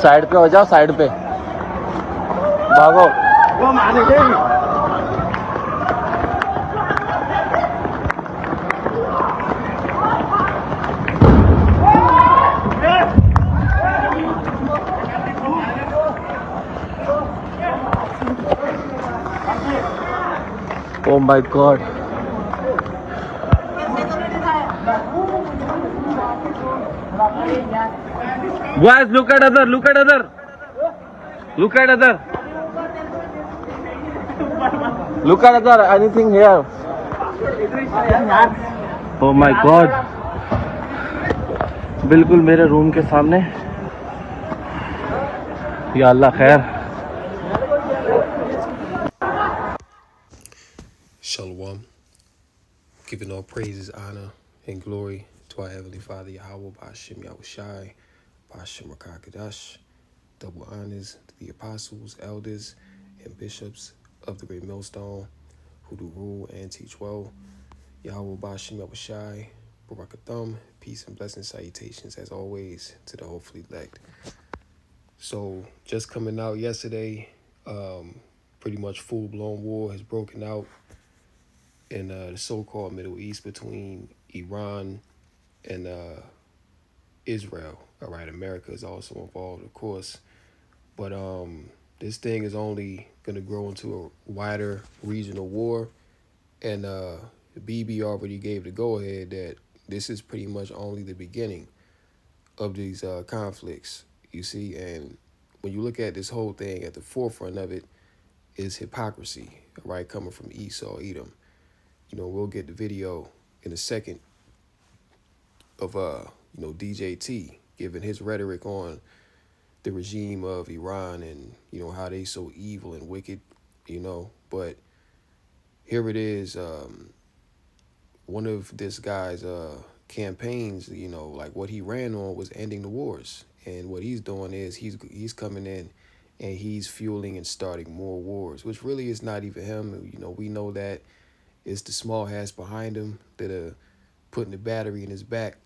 Side पे हो जाओ, साइड पे भागो। Oh my God. Guys, look at other, look at other. Look at other. Look at other. Anything here? Oh my God. बिल्कुल मेरे room के सामने। या अल्लाह खैर। Shalom. Giving all praises, honor, and glory to our Heavenly Father, Yahweh, Ba'ashem Yahushai, Ba'ashem Rakakadash. Double honors to the apostles, elders, and bishops of the Great Millstone who do rule and teach well. Yahweh, Ba'ashem Yahushai, Barakathum, peace and blessings, salutations as always to the hopefully elect. So, just coming out yesterday, pretty much full-blown war has broken out in the so-called Middle East between Iran and Israel. All right, America is also involved, of course. But this thing is only going to grow into a wider regional war. And BB already gave the go-ahead that this is pretty much only the beginning of these conflicts, you see. And when you look at this whole thing, at the forefront of it is hypocrisy, right, coming from Esau, Edom. You know, we'll get the video in a second of, DJ T giving his rhetoric on the regime of Iran and, how they so evil and wicked, But here it is, one of this guy's campaigns, like what he ran on was ending the wars. And what he's doing is he's coming in and he's fueling and starting more wars, which really is not even him. We know that it's the small hats behind him that are putting the battery in his back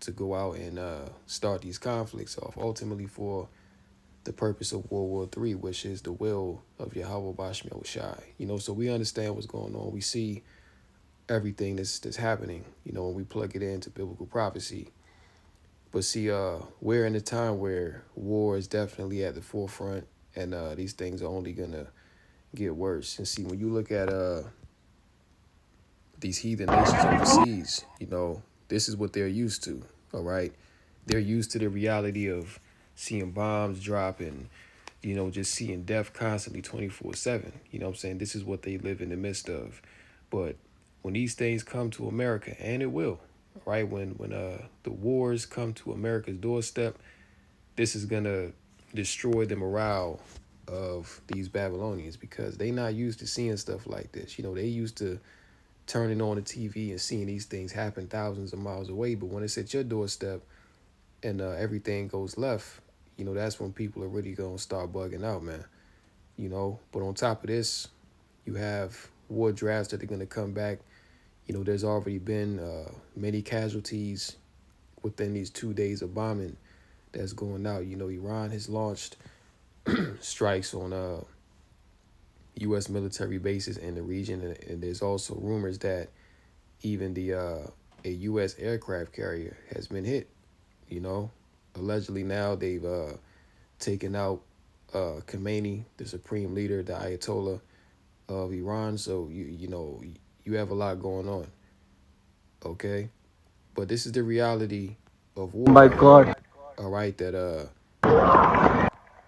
to go out and start these conflicts off, ultimately for the purpose of World War III, which is the will of Yahweh Ba'ashem Yahushai. So we understand what's going on. We see everything that's happening, when we plug it into biblical prophecy. But see, we're in a time where war is definitely at the forefront, and these things are only going to get worse. And see, when you look at these heathen nations overseas, this is what they're used to, all right? They're used to the reality of seeing bombs drop and, just seeing death constantly 24/7. You know what I'm saying? This is what they live in the midst of. But when these things come to America, and it will, right? When the wars come to America's doorstep, this is going to destroy the morale of these Babylonians because they not used to seeing stuff like this. They used to turning on the TV and seeing these things happen thousands of miles away. But when it's at your doorstep and everything goes left, that's when people are really going to start bugging out, man. But on top of this, you have war drafts that are going to come back. There's already been many casualties within these 2 days of bombing that's going out. Iran has launched strikes on U.S. military bases in the region, and there's also rumors that even a U.S. aircraft carrier has been hit. Allegedly now they've taken out Khomeini, the supreme leader, the Ayatollah of Iran. So you have a lot going on. Okay, But this is the reality of by war, God. all right, that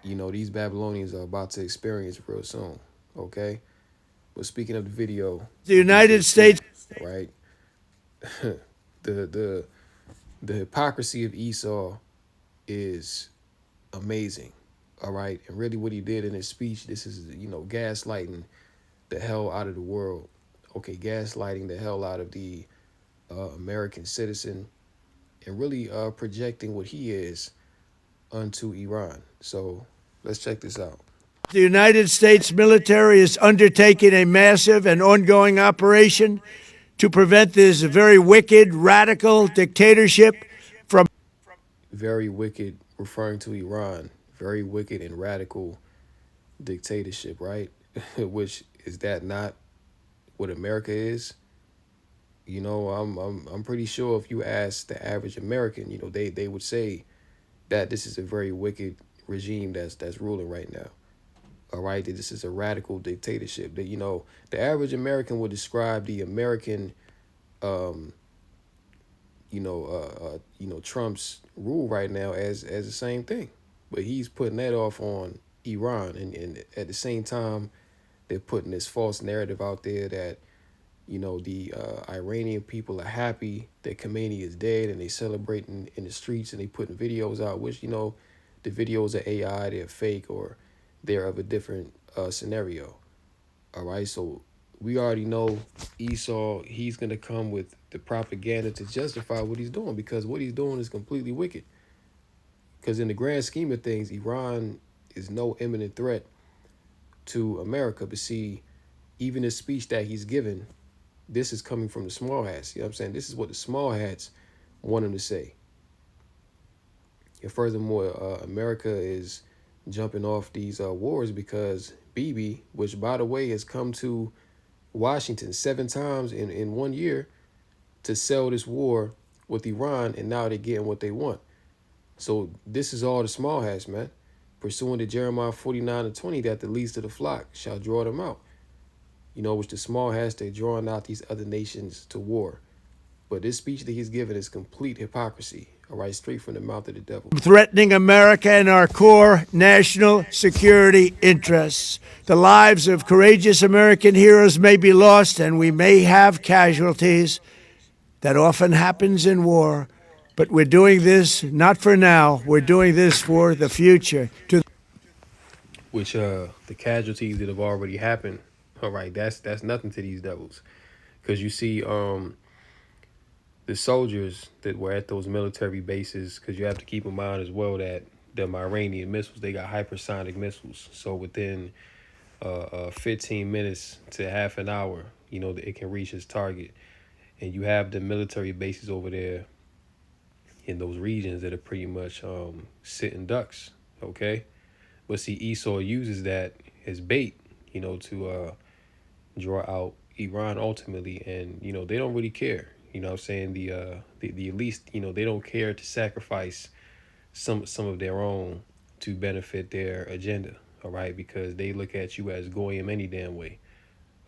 these Babylonians are about to experience real soon. Okay? But speaking of the video, The you can United just see, States. all right, the the hypocrisy of Esau is amazing. All right. And really what he did in his speech, this is, gaslighting the hell out of the world. Okay, gaslighting the hell out of the American citizen and really projecting what he is unto Iran. So let's check this out. The United States military is undertaking a massive and ongoing operation to prevent this very wicked, radical dictatorship from. Very wicked, referring to Iran. Very wicked and radical dictatorship, right? Which is that not what America is? I'm pretty sure if you ask the average American, they would say that this is a very wicked regime that's ruling right now. All right, that this is a radical dictatorship. That the average American would describe the American, um, Trump's rule right now as the same thing, but he's putting that off on Iran, and at the same time, they're putting this false narrative out there that the Iranian people are happy that Khomeini is dead, and they celebrating in the streets, and they putting videos out, which the videos are AI, they're fake, or they're of a different scenario. All right, so we already know Esau, he's gonna come with the propaganda to justify what he's doing, because what he's doing is completely wicked. Because in the grand scheme of things, Iran is no imminent threat to America. But see, even the speech that he's given, this is coming from the small hats. You know what I'm saying? This is what the small hats want him to say. And furthermore, America is jumping off these wars because Bibi, which by the way has come to Washington 7 times in 1 year to sell this war with Iran, and now they're getting what they want. So this is all the small hats, man. Pursuing to Jeremiah 49:20, that the least of the flock shall draw them out. Which the small hats, they're drawing out these other nations to war. But this speech that he's given is complete hypocrisy, all right, straight from the mouth of the devil. Threatening America and our core national security interests. The lives of courageous American heroes may be lost, and we may have casualties. That often happens in war. But we're doing this not for now. We're doing this for the future. Which the casualties that have already happened, all right, that's nothing to these devils. Because you see the soldiers that were at those military bases, because you have to keep in mind as well that them Iranian missiles, they got hypersonic missiles. So within 15 minutes to half an hour, it can reach its target. And you have the military bases over there in those regions that are pretty much sitting ducks, okay? But see, Esau uses that as bait, to draw out Iran ultimately, and they don't really care. You know what I'm saying? The at least, they don't care to sacrifice some of their own to benefit their agenda, all right? Because they look at you as goyim any damn way.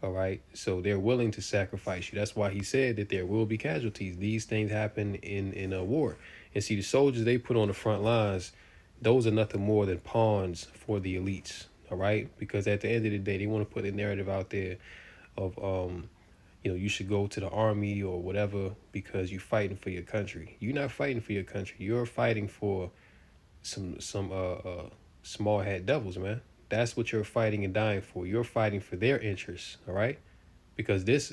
All right. So they're willing to sacrifice you. That's why he said that there will be casualties. These things happen in a war. And see, the soldiers they put on the front lines, those are nothing more than pawns for the elites. All right. Because at the end of the day, they want to put a narrative out there of, you should go to the army or whatever because you're fighting for your country. You're not fighting for your country. You're fighting for some small hat devils, man. That's what you're fighting and dying for. You're fighting for their interests, all right? Because this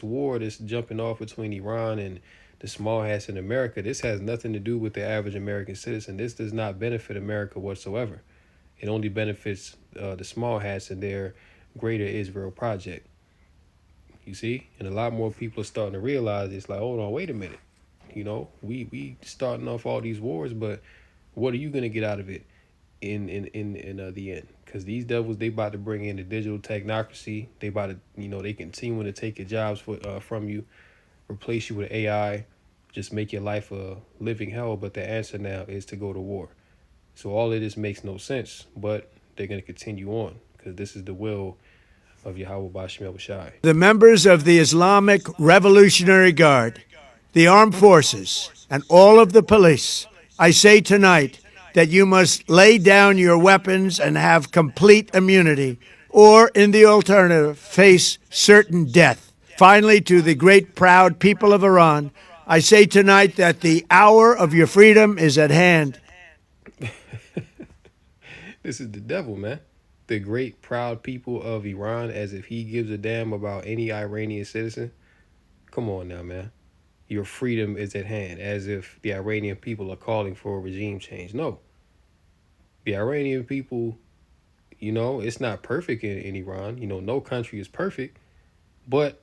war, this jumping off between Iran and the small hats in America, this has nothing to do with the average American citizen. This does not benefit America whatsoever. It only benefits the small hats and their greater Israel project. You see? And a lot more people are starting to realize it's like, hold on, wait a minute. We starting off all these wars, but what are you gonna get out of it in the end? Because these devils, they about to bring in the digital technocracy. They about to, they continuing to take your jobs from you, replace you with AI, just make your life a living hell. But the answer now is to go to war. So all of this makes no sense, but they're gonna continue on because this is the will of Yahweh Bashim Shai. The members of the Islamic Revolutionary Guard the armed forces, and all of the police, I say tonight that you must lay down your weapons and have complete immunity, or, in the alternative, face certain death. Finally, to the great proud people of Iran, I say tonight that the hour of your freedom is at hand. This is the devil, man. The great proud people of Iran, as if he gives a damn about any Iranian citizen. Come on now, man. Your freedom is at hand, as if the Iranian people are calling for a regime change. No. The Iranian people, it's not perfect in Iran. No country is perfect, but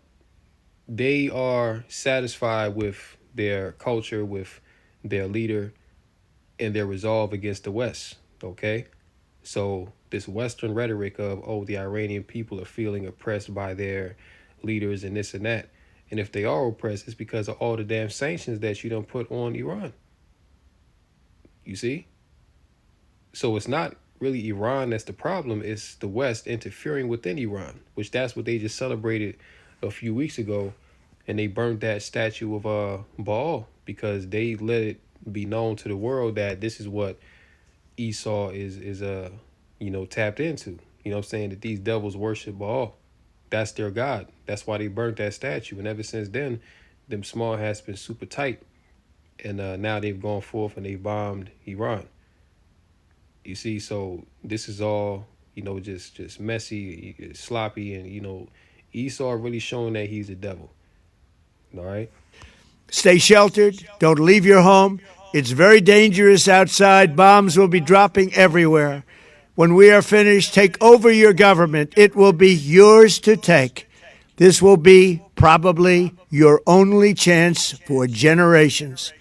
they are satisfied with their culture, with their leader, and their resolve against the West. Okay? So this Western rhetoric of, oh, the Iranian people are feeling oppressed by their leaders and this and that. And if they are oppressed, it's because of all the damn sanctions that you don't put on Iran. You see? So it's not really Iran that's the problem. It's the West interfering within Iran, which that's what they just celebrated a few weeks ago. And they burnt that statue of Baal because they let it be known to the world that this is what Esau is tapped into. You know what I'm saying? That these devils worship Baal. That's their God. That's why they burnt that statue. And ever since then, them small hats been super tight. And now they've gone forth and they bombed Iran. You see, so this is all, just messy, sloppy, and Esau really showing that he's a devil. All right. Stay sheltered. Don't leave your home. It's very dangerous outside. Bombs will be dropping everywhere. When we are finished, take over your government. It will be yours to take. This will be probably your only chance for generations.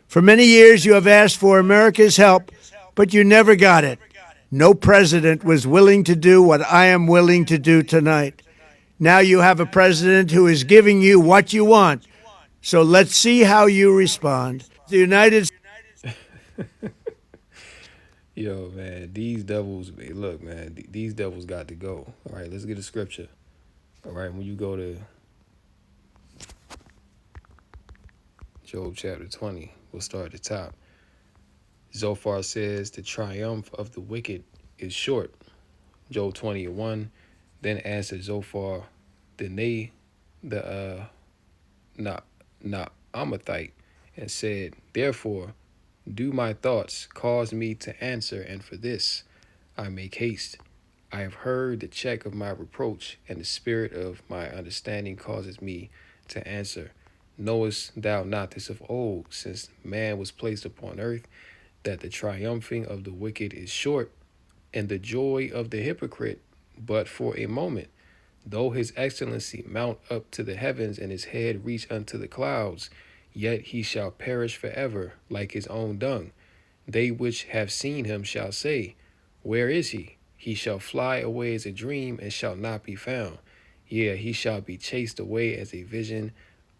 For many years, you have asked for America's help, but you never got it. No president was willing to do what I am willing to do tonight. Now you have a president who is giving you what you want. So let's see how you respond. The United States. Yo, man, these devils, look, man, these devils got to go. All right, let's get a scripture. All right, when you go to Job chapter 20, we'll start at the top. Zophar says, the triumph of the wicked is short. Job 20:1. Then answered Zophar, the Amathite, and said, therefore, do my thoughts cause me to answer, and for this I make haste. I have heard the check of my reproach, and the spirit of my understanding causes me to answer. Knowest thou not this of old, since man was placed upon earth, that the triumphing of the wicked is short, and the joy of the hypocrite but for a moment? Though his excellency mount up to the heavens, and his head reach unto the clouds, yet he shall perish forever, like his own dung. They which have seen him shall say, where is he? He shall fly away as a dream, and shall not be found. Yea, he shall be chased away as a vision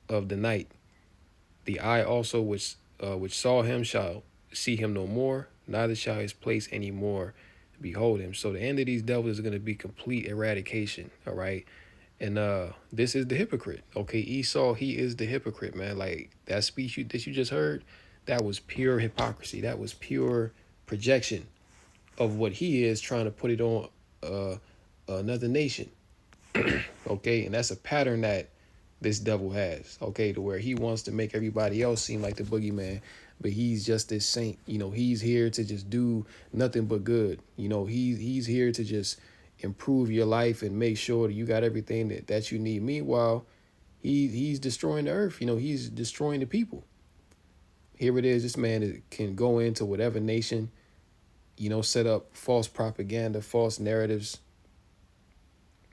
of the night. The eye also which saw him shall see him no more, neither shall his place any more behold him. So the end of these devils is going to be complete eradication. All right. And this is the hypocrite. Okay, Esau, he is the hypocrite, man. Like that speech that you just heard, that was pure hypocrisy. That was pure projection of what he is, trying to put it on another nation. Okay, and that's a pattern that this devil has. Okay, to where he wants to make everybody else seem like the boogeyman, but he's just this saint. He's here to just do nothing but good. He's here to just improve your life and make sure that you got everything that you need. Meanwhile, he's destroying the earth. He's destroying the people. Here it is. This man can go into whatever nation, set up false propaganda, false narratives.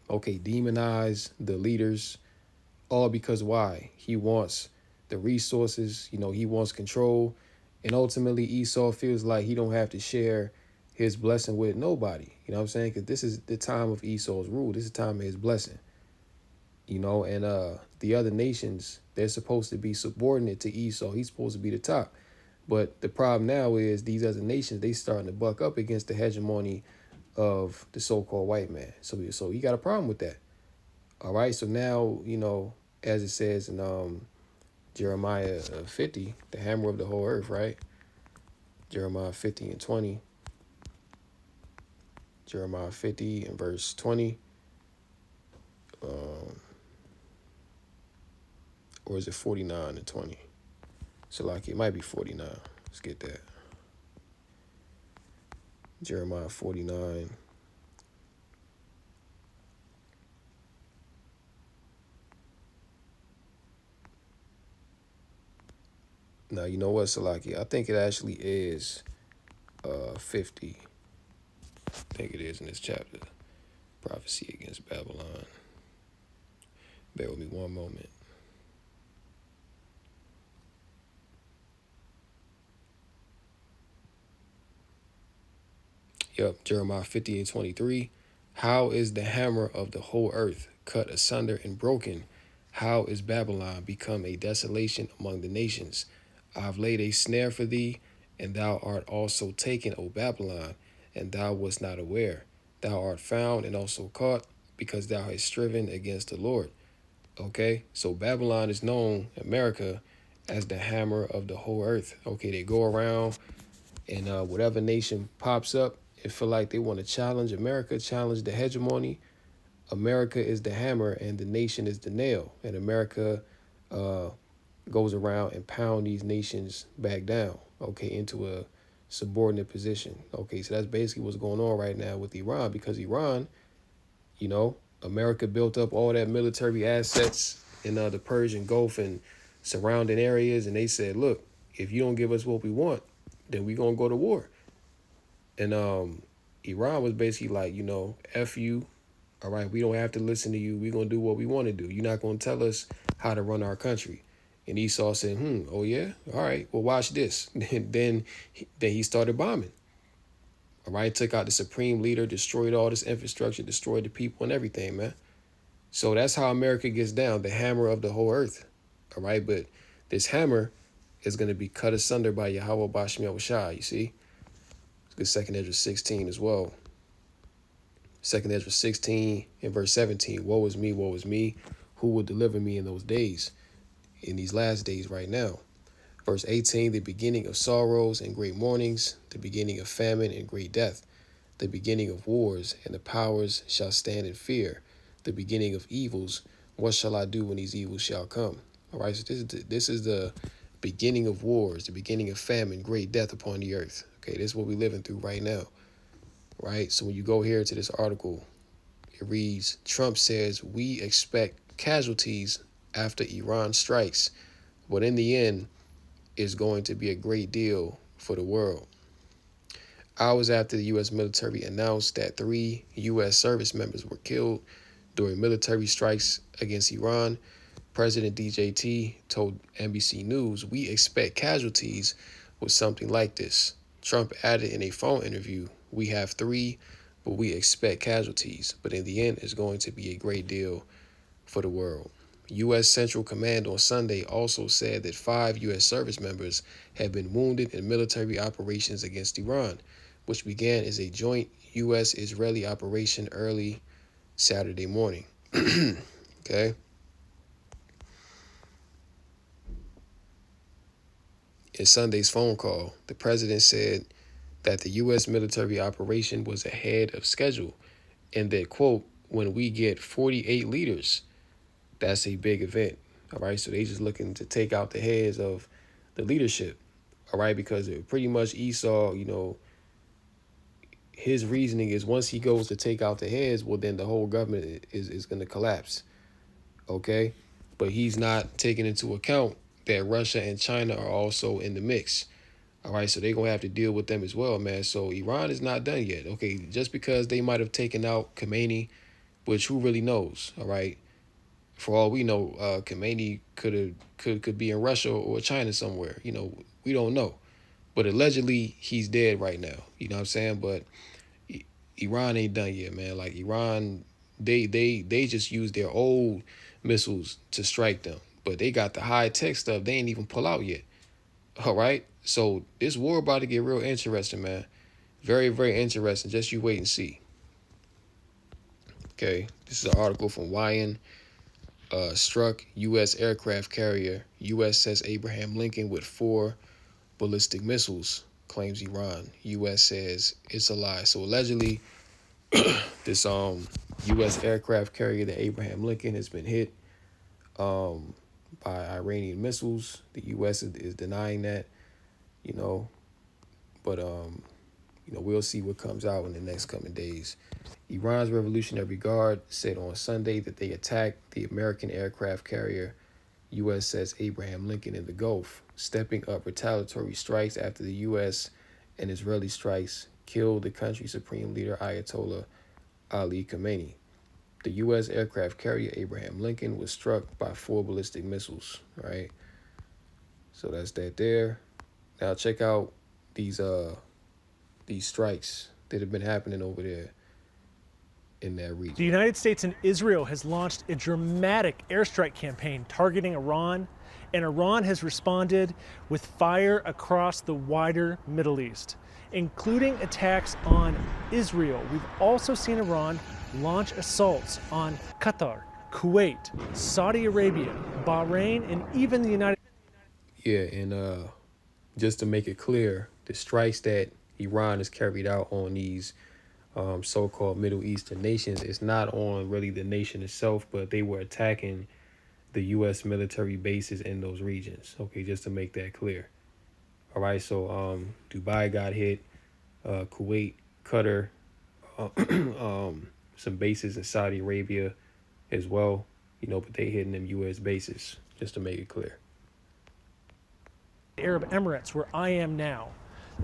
Okay, demonize the leaders, all because why? He wants the resources, he wants control. And ultimately, Esau feels like he don't have to share his blessing with nobody. You know what I'm saying? Because this is the time of Esau's rule. This is the time of his blessing. And the other nations, they're supposed to be subordinate to Esau. He's supposed to be the top. But the problem now is these other nations, they starting to buck up against the hegemony of the so-called white man. So he got a problem with that. All right. So now, as it says in Jeremiah 50, the hammer of the whole earth, right? Jeremiah 50 and 20. Jeremiah 50 and verse 20. Or is it 49 and 20? So like it might be 49. Let's get that. Jeremiah 49. Now you know what, Salaki? I think it actually is 50. I think it is in this chapter. Prophecy against Babylon. Bear with me one moment. Yep, Jeremiah 50 and 23. How is the hammer of the whole earth cut asunder and broken? How is Babylon become a desolation among the nations? I've laid a snare for thee, and thou art also taken, O Babylon, and thou wast not aware. Thou art found and also caught, because thou hast striven against the Lord. Okay, so Babylon is known, America, as the hammer of the whole earth. Okay, they go around and whatever nation pops up and feel like they want to challenge America, challenge the hegemony, America is the hammer and the nation is the nail. And America goes around and pound these nations back down, okay, into a subordinate position. Okay, so that's basically what's going on right now with Iran, because Iran, you know, America built up all that military assets in the Persian Gulf and surrounding areas, and they said, look, if you don't give us what we want, then we're going to go to war. And Iran was basically like, you know, F you, all right, we don't have to listen to you. We're going to do what we want to do. You're not going to tell us how to run our country. And Esau said, oh yeah, all right, well, watch this. then he started bombing. All right, took out the supreme leader, destroyed all this infrastructure, destroyed the people and everything, man. So that's how America gets down, the hammer of the whole earth. All right, but this hammer is going to be cut asunder by Yahweh Bashem Yahushua, you see? It's good 2nd Ezra 16 as well. 2nd Ezra 16 and verse 17. Woe is me, who will deliver me in those days, in these last days right now. Verse 18, the beginning of sorrows and great mournings, the beginning of famine and great death, the beginning of wars, and the powers shall stand in fear, the beginning of evils. What shall I do when these evils shall come? All right, so this is the beginning of wars, the beginning of famine, great death upon the earth. Okay, this is what we're living through right now. Right, so when you go here to this article, it reads, Trump says we expect casualties after Iran strikes, but in the end, it's going to be a great deal for the world. Hours after the U.S. military announced that 3 U.S. service members were killed during military strikes against Iran, President DJT told NBC News, we expect casualties with something like this. Trump added in a phone interview, we have 3, but we expect casualties. But in the end, it's going to be a great deal for the world. U.S. Central Command on Sunday also said that 5 U.S. service members had been wounded in military operations against Iran, which began as a joint U.S.-Israeli operation early Saturday morning. Okay. In Sunday's phone call, the president said that the U.S. military operation was ahead of schedule and that, quote, when we get 48 leaders, that's a big event. All right, so they just looking to take out the heads of the leadership. All right, because it pretty much Esau, you know, his reasoning is once he goes to take out the heads, well, then the whole government is going to collapse. Okay, but he's not taking into account that Russia and China are also in the mix. All right, so they're going to have to deal with them as well, man. So Iran is not done yet. Okay, just because they might have taken out Khomeini, which who really knows, all right? For all we know, Khomeini could be in Russia or China somewhere. You know, we don't know. But allegedly, he's dead right now. You know what I'm saying? But Iran ain't done yet, man. Like Iran, they just use their old missiles to strike them. But they got the high-tech stuff they ain't even pull out yet. All right? So this war about to get real interesting, man. Very, very interesting. Just you wait and see. Okay, this is an article from Widening. struck U.S. aircraft carrier USS Abraham Lincoln with 4 ballistic missiles, claims Iran. U.S. says it's a lie. So allegedly, this U.S. aircraft carrier, the Abraham Lincoln, has been hit by Iranian missiles. The U.S. is denying that, you know, but we'll see what comes out in the next coming days. Iran's Revolutionary Guard said on Sunday that they attacked the American aircraft carrier USS Abraham Lincoln in the Gulf, stepping up retaliatory strikes after the U.S. and Israeli strikes killed the country's supreme leader Ayatollah Ali Khamenei. The U.S. aircraft carrier Abraham Lincoln was struck by 4 ballistic missiles, right? So that's that there. Now check out these strikes that have been happening over there in that region. The United States and Israel has launched a dramatic airstrike campaign targeting Iran, and Iran has responded with fire across the wider Middle East, including attacks on Israel. We've also seen Iran launch assaults on Qatar, Kuwait, Saudi Arabia, Bahrain, and even the United States. Yeah, and just to make it clear, the strikes that Iran has carried out on these so-called Middle Eastern nations, it's not on really the nation itself, but they were attacking the U.S. military bases in those regions. Okay, just to make that clear. All right, so Dubai got hit, Kuwait, Qatar, some bases in Saudi Arabia as well, but they hitting them U.S. bases, just to make it clear. Arab Emirates, where I am now.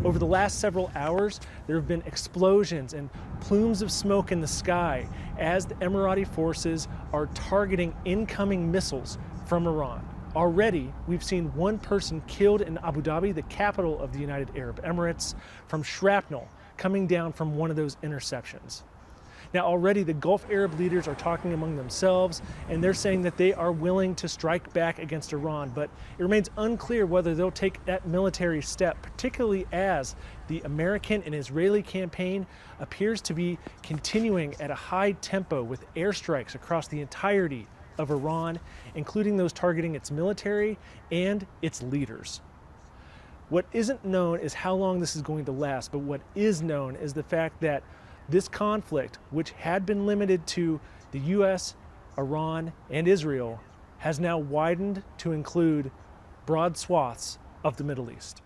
Over the last several hours, there have been explosions and plumes of smoke in the sky as the Emirati forces are targeting incoming missiles from Iran. Already, we've seen 1 person killed in Abu Dhabi, the capital of the United Arab Emirates, from shrapnel coming down from one of those interceptions. Now, already the Gulf Arab leaders are talking among themselves, and they're saying that they are willing to strike back against Iran, but it remains unclear whether they'll take that military step, particularly as the American and Israeli campaign appears to be continuing at a high tempo with airstrikes across the entirety of Iran, including those targeting its military and its leaders. What isn't known is how long this is going to last, but what is known is the fact that this conflict, which had been limited to the U.S., Iran, and Israel, has now widened to include broad swaths of the Middle East.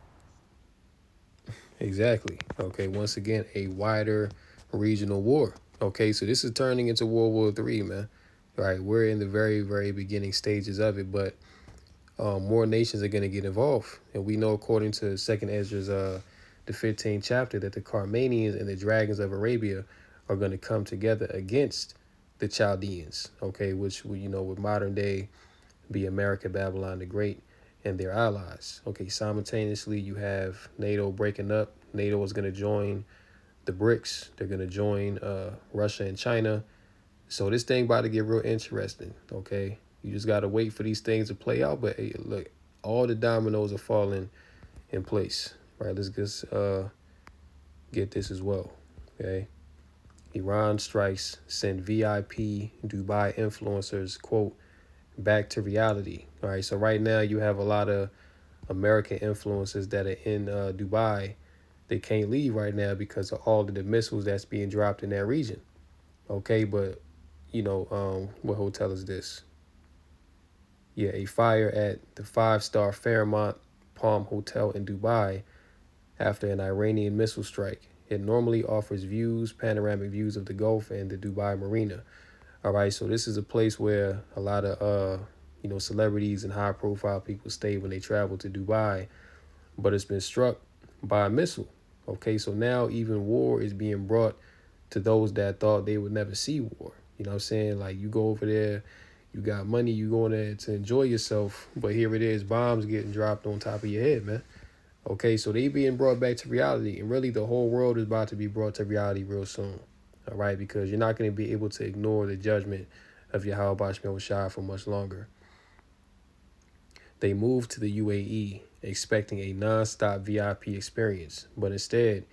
Exactly. Okay, once again, a wider regional war. Okay, so this is turning into World War III, man. All right, we're in the very, very beginning stages of it, but more nations are going to get involved. And we know, according to 2nd Ezra's the 15th chapter, that the Carmanians and the dragons of Arabia are going to come together against the Chaldeans, okay, which would modern day be America, Babylon the Great, and their allies. Okay, simultaneously you have NATO breaking up. NATO is going to join the BRICS. They're going to join Russia and China. So this thing about to get real interesting, okay? You just got to wait for these things to play out. But hey, look, all the dominoes are falling in place. Right, let's just get this as well, okay? Iran strikes send VIP Dubai influencers, quote, back to reality. All right, so right now you have a lot of American influencers that are in Dubai. They can't leave right now because of all of the missiles that's being dropped in that region. Okay, but, what hotel is this? Yeah, a fire at the 5-star Fairmont Palm Hotel in Dubai after an Iranian missile strike. It normally offers panoramic views of the Gulf and the Dubai Marina. All right, so this is a place where a lot of, celebrities and high-profile people stay when they travel to Dubai, but it's been struck by a missile. Okay, so now even war is being brought to those that thought they would never see war. You know what I'm saying? Like, you go over there, you got money, you going there to enjoy yourself, but here it is, bombs getting dropped on top of your head, man. Okay, so they being brought back to reality, and really the whole world is about to be brought to reality real soon. All right, because you're not going to be able to ignore the judgment of Yahweh Shai for much longer. They moved to the UAE expecting a non-stop VIP experience, but instead,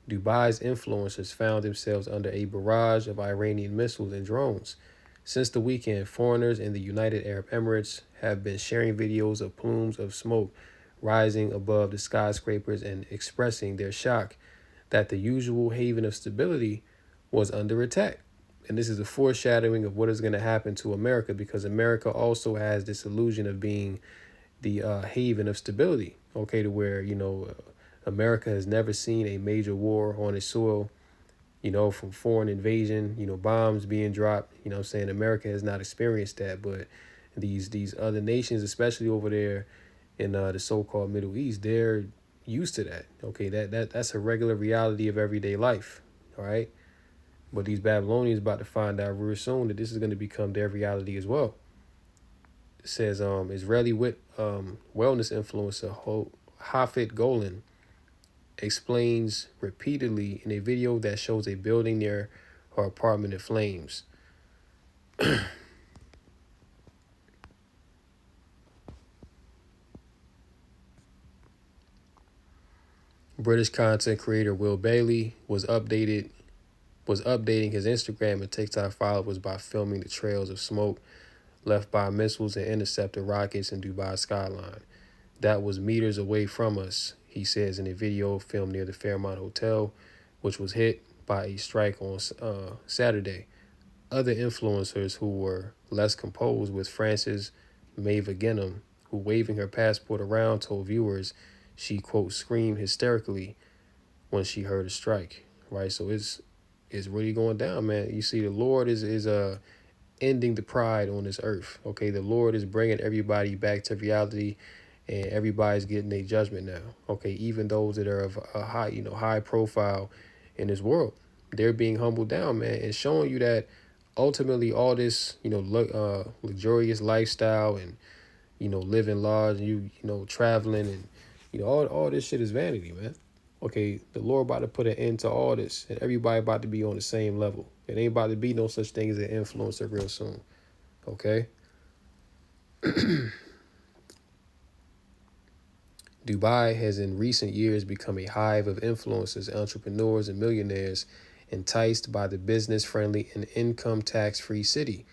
Dubai's influencers found themselves under a barrage of Iranian missiles and drones. Since the weekend, foreigners in the United Arab Emirates have been sharing videos of plumes of smoke rising above the skyscrapers and expressing their shock that the usual haven of stability was under attack. And this is a foreshadowing of what is going to happen to America, because America also has this illusion of being the haven of stability, okay, to where, America has never seen a major war on its soil, from foreign invasion, bombs being dropped, America has not experienced that. But these other nations, especially over there in the so-called Middle East, they're used to that. Okay, that's a regular reality of everyday life. All right. But these Babylonians about to find out real soon that this is going to become their reality as well. It says Israeli wellness influencer Hafid Golan explains repeatedly in a video that shows a building near her apartment in flames. British content creator Will Bailey was updating his Instagram and TikTok followers by filming the trails of smoke left by missiles and interceptor rockets in Dubai skyline. That was meters away from us, he says in a video filmed near the Fairmont Hotel, which was hit by a strike on Saturday. Other influencers who were less composed, with Frances Mava Ginnam, who, waving her passport around, told viewers she, quote, screamed hysterically when she heard a strike. Right, so it's really going down, man. You see, the Lord is ending the pride on this earth. Okay, the Lord is bringing everybody back to reality, and everybody's getting a judgment now. Okay, even those that are of a high profile in this world, they're being humbled down, man, and showing you that ultimately all this, luxurious lifestyle and, living large, and traveling and, all this shit is vanity, man. Okay, the Lord about to put an end to all this, and everybody about to be on the same level. It ain't about to be no such thing as an influencer real soon. Okay? Dubai has in recent years become a hive of influencers, entrepreneurs, and millionaires enticed by the business-friendly and income tax-free city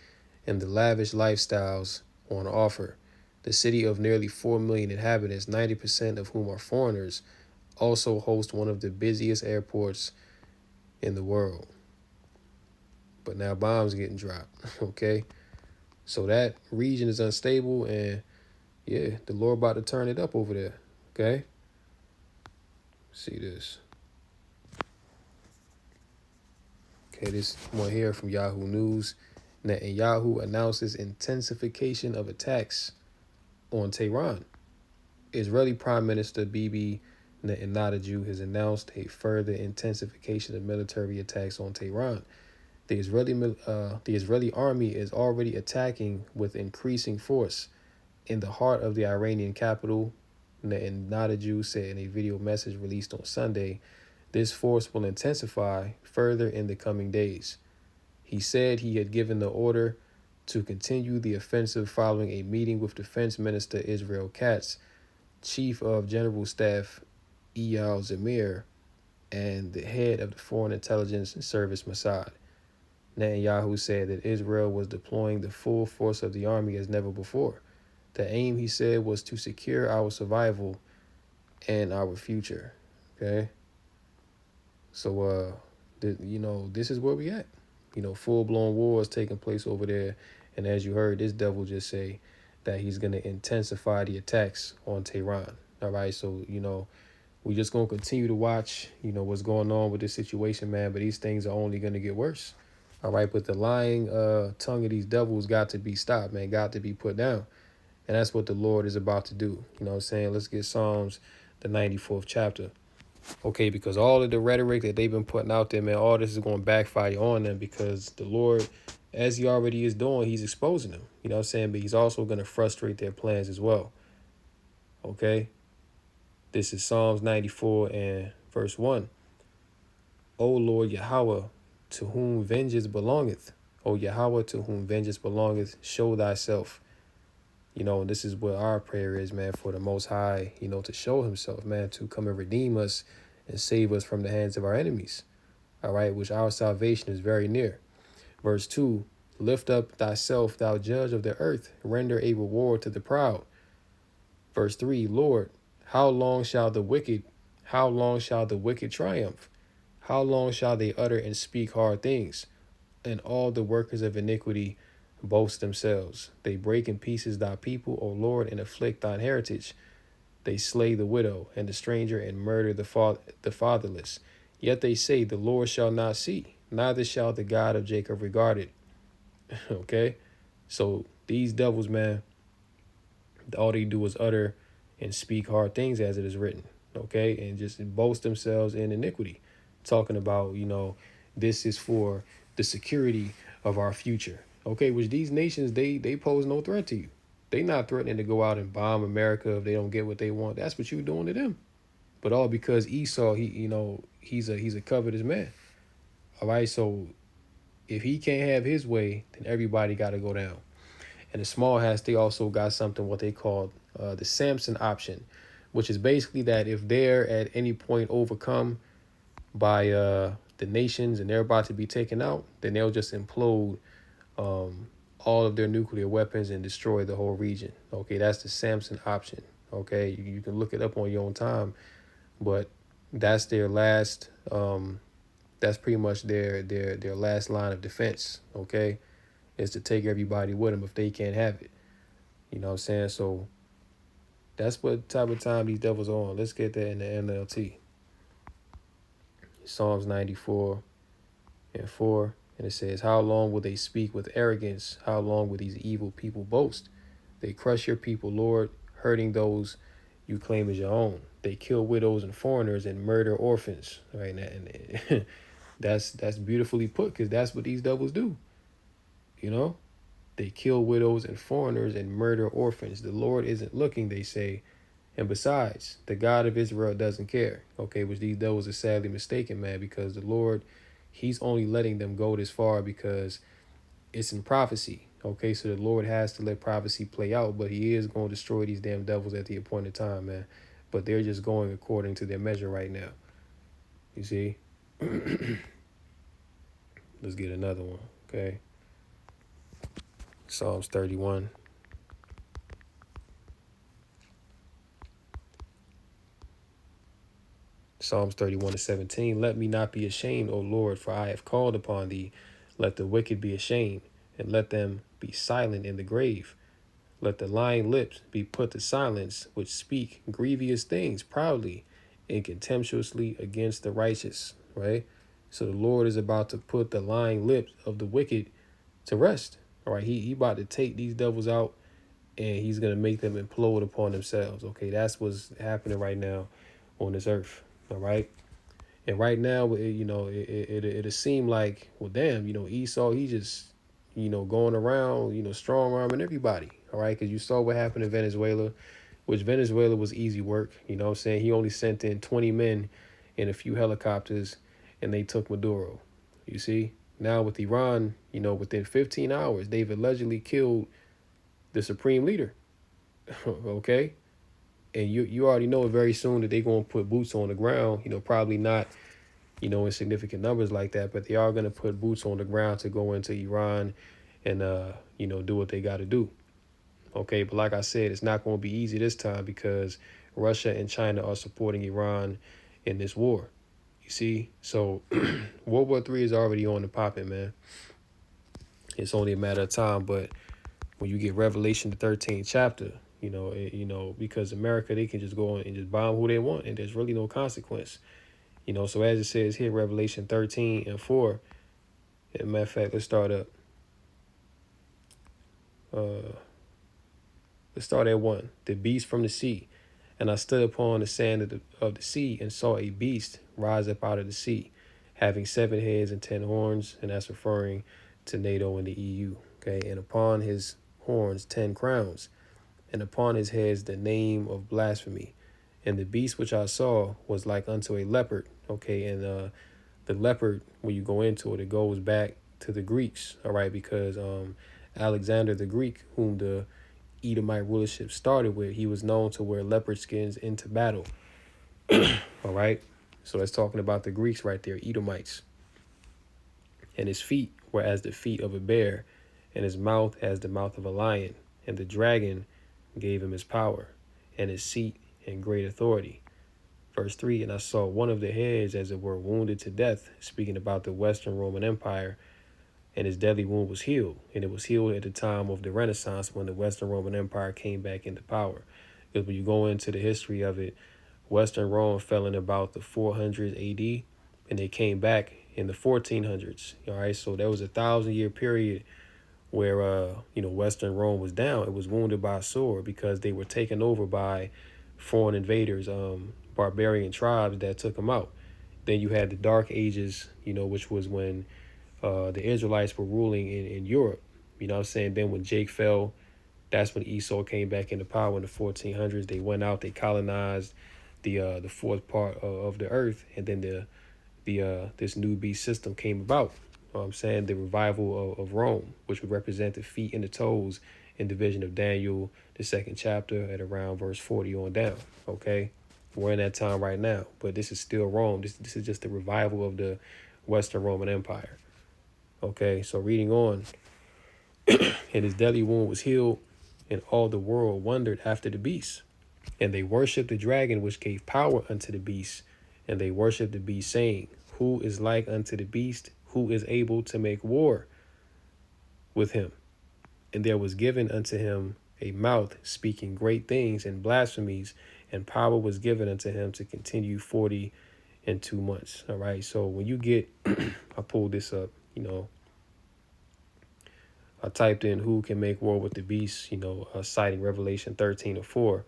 and the lavish lifestyles on offer. The city of nearly 4 million inhabitants, 90% of whom are foreigners, also hosts one of the busiest airports in the world. But now bombs getting dropped, okay? So that region is unstable, and yeah, the Lord about to turn it up over there, okay? See this. Okay, this one here from Yahoo News. Netanyahu announces intensification of attacks on Tehran. Israeli Prime Minister Bibi Netanyahu has announced a further intensification of military attacks on Tehran. The Israeli army is already attacking with increasing force in the heart of the Iranian capital, Netanyahu said in a video message released on Sunday. This force will intensify further in the coming days. He said he had given the order to continue the offensive following a meeting with Defense Minister Israel Katz, Chief of General Staff Eyal Zamir, and the head of the Foreign Intelligence Service Mossad. Netanyahu said that Israel was deploying the full force of the army as never before. The aim, he said, was to secure our survival and our future. Okay? So, this is where we at. Full-blown war is taking place over there. And as you heard, this devil just say that he's going to intensify the attacks on Tehran. All right? So, we just going to continue to watch, what's going on with this situation, man. But these things are only going to get worse. All right? But the lying tongue of these devils got to be stopped, man. Got to be put down. And that's what the Lord is about to do. You know what I'm saying? Let's get Psalms, the 94th chapter. Okay, because all of the rhetoric that they've been putting out there, man, all this is going to backfire on them, because the Lord, as he already is doing, he's exposing them. You know what I'm saying? But he's also going to frustrate their plans as well. Okay? This is Psalms 94 and verse 1. O Lord Yahweh, to whom vengeance belongeth. O Yahweh, to whom vengeance belongeth, show thyself. And this is what our prayer is, man, for the Most High, to show himself, man, to come and redeem us and save us from the hands of our enemies. All right, which our salvation is very near. Verse 2, Lift up thyself, thou judge of the earth. Render a reward to the proud. Verse 3, Lord, how long shall the wicked triumph? How long shall they utter and speak hard things? And all the workers of iniquity boast themselves. They break in pieces thy people, O Lord, and afflict thine heritage. They slay the widow and the stranger and murder the fatherless. Yet they say, the Lord shall not see, neither shall the God of Jacob regard it. Okay? So these devils, man, all they do is utter and speak hard things as it is written. Okay? And just boast themselves in iniquity. Talking about, this is for the security of our future. Okay? Which these nations, they pose no threat to you. They not threatening to go out and bomb America if they don't get what they want. That's what you're doing to them. But all because Esau, he's a covetous man. All right, so if he can't have his way, then everybody got to go down. And the small hats, they also got something what they call the Samson option, which is basically that if they're at any point overcome by the nations and they're about to be taken out, then they'll just implode all of their nuclear weapons and destroy the whole region. Okay, that's the Samson option. Okay, you can look it up on your own time, but that's their last. That's pretty much their last line of defense. Okay, is to take everybody with them if they can't have it. You know what I'm saying? So that's what type of time these devils are on. Let's get that in the NLT. Psalms 94 and 4. And it says, how long will they speak with arrogance? How long will these evil people boast? They crush your people, Lord, hurting those you claim as your own. They kill widows and foreigners and murder orphans. Right now, and that's beautifully put, because that's what these devils do. They kill widows and foreigners and murder orphans. The Lord isn't looking, they say. And besides, the God of Israel doesn't care. Okay, which these devils are sadly mistaken, man, because the Lord, he's only letting them go this far because it's in prophecy. Okay, so the Lord has to let prophecy play out, but he is going to destroy these damn devils at the appointed time, man. But they're just going according to their measure right now. You see? Let's get another one, okay? Psalms 31. Psalms 31:17. Let me not be ashamed, O Lord, for I have called upon thee. Let the wicked be ashamed, and let them be silent in the grave. Let the lying lips be put to silence, which speak grievous things proudly and contemptuously against the righteous. Right? So the Lord is about to put the lying lips of the wicked to rest. All right, he about to take these devils out, and he's going to make them implode upon themselves. Okay, that's what's happening right now on this earth. All right. And right now, it'll seem like, well, damn, Esau, he just, going around, strong arming everybody. All right. Because you saw what happened in Venezuela, which Venezuela was easy work. You know what I'm saying? He only sent in 20 men and a few helicopters, and they took Maduro. You see? Now with Iran, within 15 hours, they've allegedly killed the supreme leader. Okay. And you already know very soon that they're going to put boots on the ground, probably not, in significant numbers like that, but they are going to put boots on the ground to go into Iran and, do what they got to do. Okay. But like I said, it's not going to be easy this time because Russia and China are supporting Iran in this war. You see? So World War III is already on the popping, man. It's only a matter of time. But when you get Revelation, the 13th chapter, because America, they can just go and just bomb who they want, and there's really no consequence. So as it says here, Revelation 13 and 4, as a matter of fact, let's start up. Let's start at 1. The beast from the sea. And I stood upon the sand of the sea and saw a beast rise up out of the sea, having 7 heads and 10 horns, and that's referring to NATO and the EU. Okay, and upon his horns 10 crowns, and upon his heads the name of blasphemy. And the beast which I saw was like unto a leopard. Okay, and the leopard, when you go into it, it goes back to the Greeks. All right, because Alexander the Greek, whom the Edomite rulership started with, he was known to wear leopard skins into battle. All right, so that's talking about the Greeks right there, Edomites. And his feet were as the feet of a bear, and his mouth as the mouth of a lion. And the dragon gave him his power, and his seat and great authority. Verse 3, and I saw one of the heads as it were wounded to death, speaking about the Western Roman Empire, and his deadly wound was healed. And it was healed at the time of the Renaissance, when the Western Roman Empire came back into power. Because when you go into the history of it, Western Rome fell in about the 400s AD, and they came back in the 1400s. All right, so there was a 1,000-year period where Western Rome was down. It was wounded by a sword because they were taken over by foreign invaders, barbarian tribes that took them out. Then you had the Dark Ages, which was when the Israelites were ruling in Europe. You know what I'm saying? Then when Jake fell, that's when Esau came back into power in the 1400s. They went out, they colonized the fourth part of the earth, and then this new beast system came about. You know what I'm saying? The revival of Rome, which would represent the feet and the toes in the vision of Daniel, the 2nd chapter, at around verse 40 on down. Okay, we're in that time right now, but this is still Rome. This is just the revival of the Western Roman Empire. Okay, so reading on, and his deadly wound was healed, and all the world wondered after the beast. And they worshipped the dragon, which gave power unto the beast. And they worshipped the beast, saying, Who is like unto the beast? Who is able to make war with him? And there was given unto him a mouth speaking great things and blasphemies, and power was given unto him to continue 42 months. All right, so when you get, I pulled this up, I typed in who can make war with the beast, citing Revelation 13:4.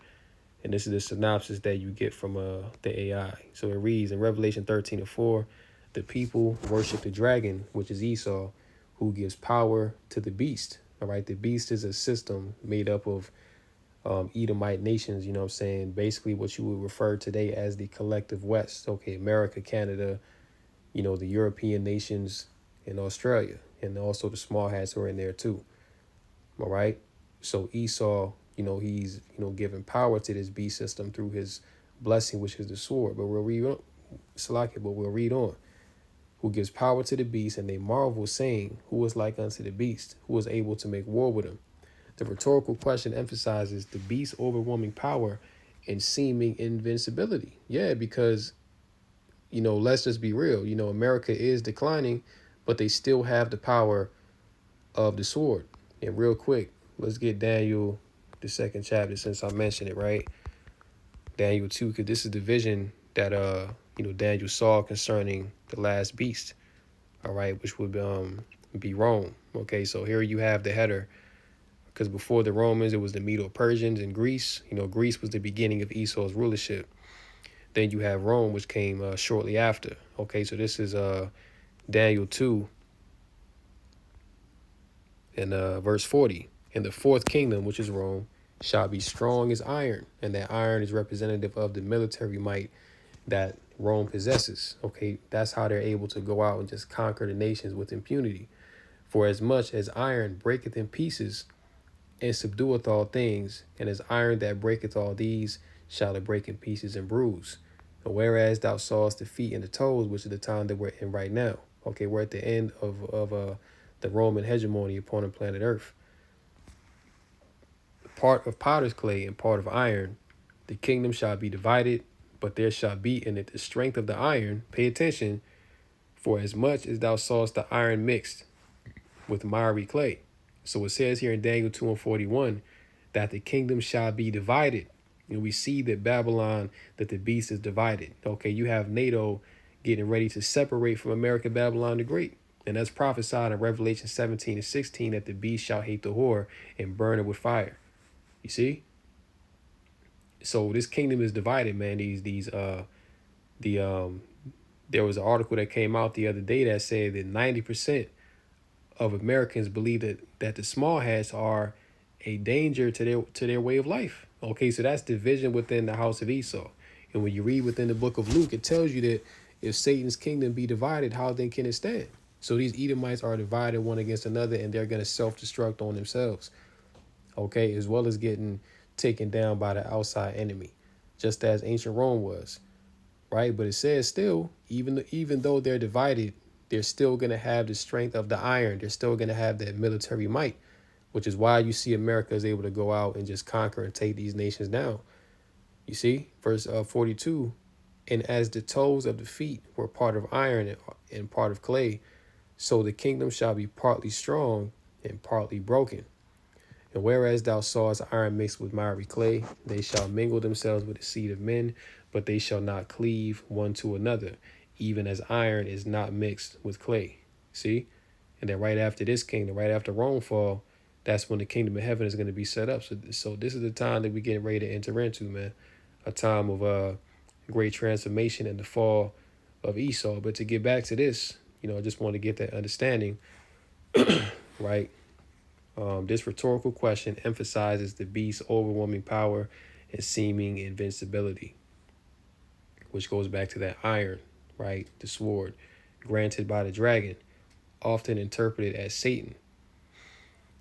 And this is the synopsis that you get from the AI. So it reads in Revelation 13:4, the people worship the dragon, which is Esau, who gives power to the beast. All right, the beast is a system made up of Edomite nations, basically what you would refer today as the collective West. Okay, America, Canada, the European nations, and Australia, and also the small hats are in there too. All right, so Esau, he's giving power to this beast system through his blessing, which is the sword. But we'll read on. Who gives power to the beast, and they marvel, saying, Who is like unto the beast? Who is able to make war with him? The rhetorical question emphasizes the beast's overwhelming power and seeming invincibility. Yeah, because let's just be real. America is declining, but they still have the power of the sword. And real quick, let's get Daniel, the 2nd chapter, since I mentioned it, right? Daniel 2, because this is the vision that Daniel saw concerning the last beast, all right, which would be Rome. Okay, so here you have the header, because before the Romans, it was the Medo-Persians and Greece. Greece was the beginning of Esau's rulership. Then you have Rome, which came shortly after. Okay, so this is Daniel 2 and verse 40. And the fourth kingdom, which is Rome, shall be strong as iron, and that iron is representative of the military might that Rome possesses. Okay, that's how they're able to go out and just conquer the nations with impunity. For as much as iron breaketh in pieces and subdueth all things, and as iron that breaketh all these shall it break in pieces and bruise. And whereas thou sawest the feet and the toes, which is the time that we're in right now. Okay, we're at the end of the Roman hegemony upon the planet Earth. Part of potter's clay and part of iron, the kingdom shall be divided, but there shall be in it the strength of the iron. Pay attention, for as much as thou sawest the iron mixed with miry clay. So it says here in Daniel 2:41 that the kingdom shall be divided. And we see that Babylon, that the beast is divided. Okay, you have NATO getting ready to separate from America, Babylon the Great. And that's prophesied in Revelation 17:16 that the beast shall hate the whore and burn it with fire. You see? So this kingdom is divided, man. There was an article that came out the other day that said that 90% of Americans believe that the small hats are a danger to their way of life. Okay, so that's division within the house of Esau. And when you read within the book of Luke, it tells you that if Satan's kingdom be divided, how then can it stand? So these Edomites are divided one against another, and they're going to self-destruct on themselves. Okay, as well as getting taken down by the outside enemy, just as ancient Rome was, right? But it says still, even though they're divided, they're still going to have the strength of the iron. They're still going to have that military might, which is why you see America is able to go out and just conquer and take these nations down. You see, verse 42, and as the toes of the feet were part of iron and part of clay, so the kingdom shall be partly strong and partly broken. And whereas thou sawest iron mixed with miry clay, they shall mingle themselves with the seed of men, but they shall not cleave one to another, even as iron is not mixed with clay. See? And then right after this kingdom, right after Rome fall, that's when the kingdom of heaven is going to be set up. So this is the time that we're getting ready to enter into, man. A time of great transformation and the fall of Esau. But to get back to this, I just want to get that understanding, right? This rhetorical question emphasizes the beast's overwhelming power and seeming invincibility, which goes back to that iron, right? The sword granted by the dragon, often interpreted as Satan.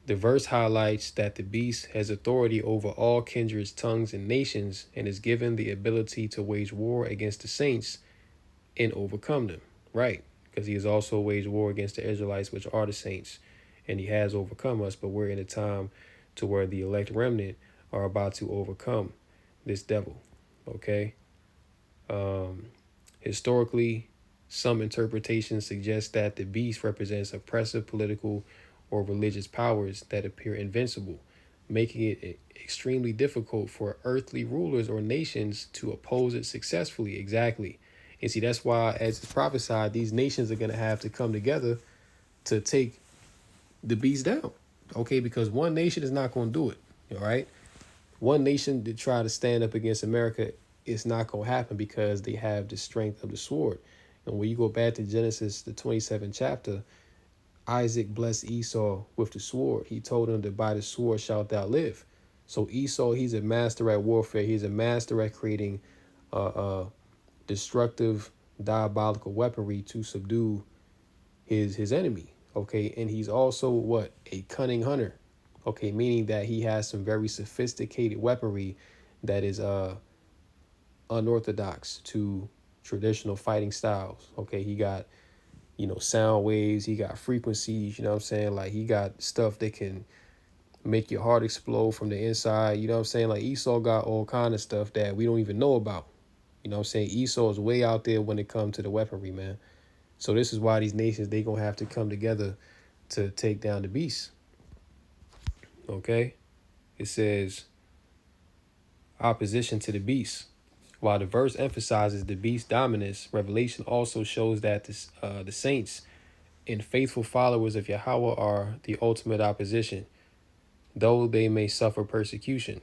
The verse highlights that the beast has authority over all kindreds, tongues, and nations, and is given the ability to wage war against the saints and overcome them, right? Because he has also waged war against the Israelites, which are the saints, and he has overcome us. But we're in a time to where the elect remnant are about to overcome this devil, okay? Historically, some interpretations suggest that the beast represents oppressive political or religious powers that appear invincible, making it extremely difficult for earthly rulers or nations to oppose it successfully. Exactly. And see, that's why, as it's prophesied, these nations are going to have to come together to take the beast down, okay? Because one nation is not going to do it, all right? One nation to try to stand up against America, it's not going to happen because they have the strength of the sword. And when you go back to Genesis, the 27th chapter, Isaac blessed Esau with the sword. He told him that by the sword shalt thou live. So Esau, he's a master at warfare. He's a master at creating destructive, diabolical weaponry to subdue his enemy. Okay, and he's also what? A cunning hunter. Okay, meaning that he has some very sophisticated weaponry that is unorthodox to traditional fighting styles. Okay, he got sound waves, he got frequencies, you know what I'm saying? Like, he got stuff that can make your heart explode from the inside, you know what I'm saying? Like, Esau got all kind of stuff that we don't even know about. You know what I'm saying? Esau is way out there when it comes to the weaponry, man. So this is why these nations, they gonna have to come together to take down the beast. Okay? It says, opposition to the beast. While the verse emphasizes the beast's dominance, Revelation also shows that the saints and faithful followers of Yahweh are the ultimate opposition, though they may suffer persecution.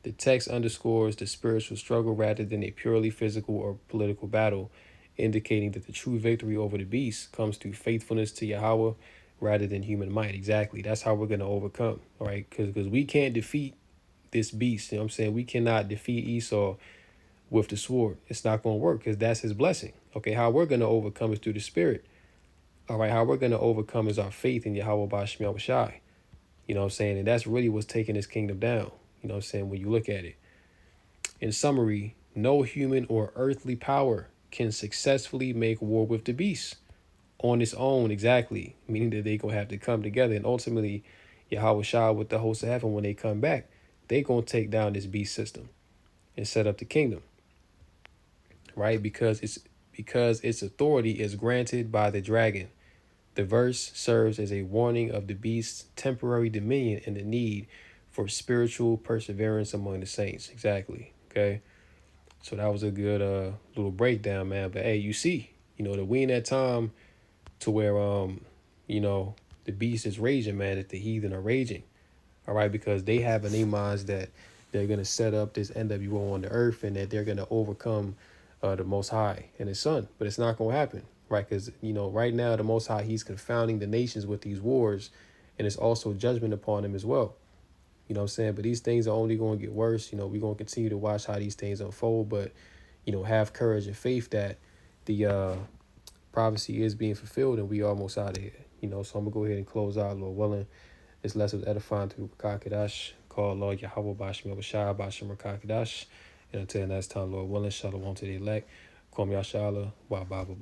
The text underscores the spiritual struggle rather than a purely physical or political battle, indicating that the true victory over the beast comes through faithfulness to Yahweh rather than human might. Exactly. That's how we're going to overcome, all right? Because we can't defeat this beast. You know what I'm saying? We cannot defeat Esau with the sword. It's not going to work because that's his blessing. Okay, how we're going to overcome is through the spirit. All right, how we're going to overcome is our faith in Yahweh Ba'Shem Yahushai. You know what I'm saying? And that's really what's taking his kingdom down. You know what I'm saying? When you look at it. In summary, no human or earthly power can successfully make war with the beast on its own, exactly. Meaning that they're going to have to come together. And ultimately, Yahweh Shah with the host of heaven, when they come back, they're going to take down this beast system and set up the kingdom. Right? Because its authority is granted by the dragon. The verse serves as a warning of the beast's temporary dominion and the need for spiritual perseverance among the saints. Exactly. Okay. So that was a good little breakdown, man. But hey, you see, that we in that time to where the beast is raging, man, that the heathen are raging. All right, because they have in their minds that they're gonna set up this NWO on the earth and that they're gonna overcome the Most High and his son. But it's not going to happen, right? Because, right now, the Most High, he's confounding the nations with these wars, and it's also judgment upon them as well. You know what I'm saying? But these things are only going to get worse. We're going to continue to watch how these things unfold, but, have courage and faith that the prophecy is being fulfilled and we almost out of here. So I'm going to go ahead and close out, Lord willing. This lesson was edifying through Kakadash, called Lord Yahweh Ba'Shem Yahushai Ba'Shem Kakadash. And until next time, Lord willing, shalom to the elect. Kwam Yashala, wa ba ba ba.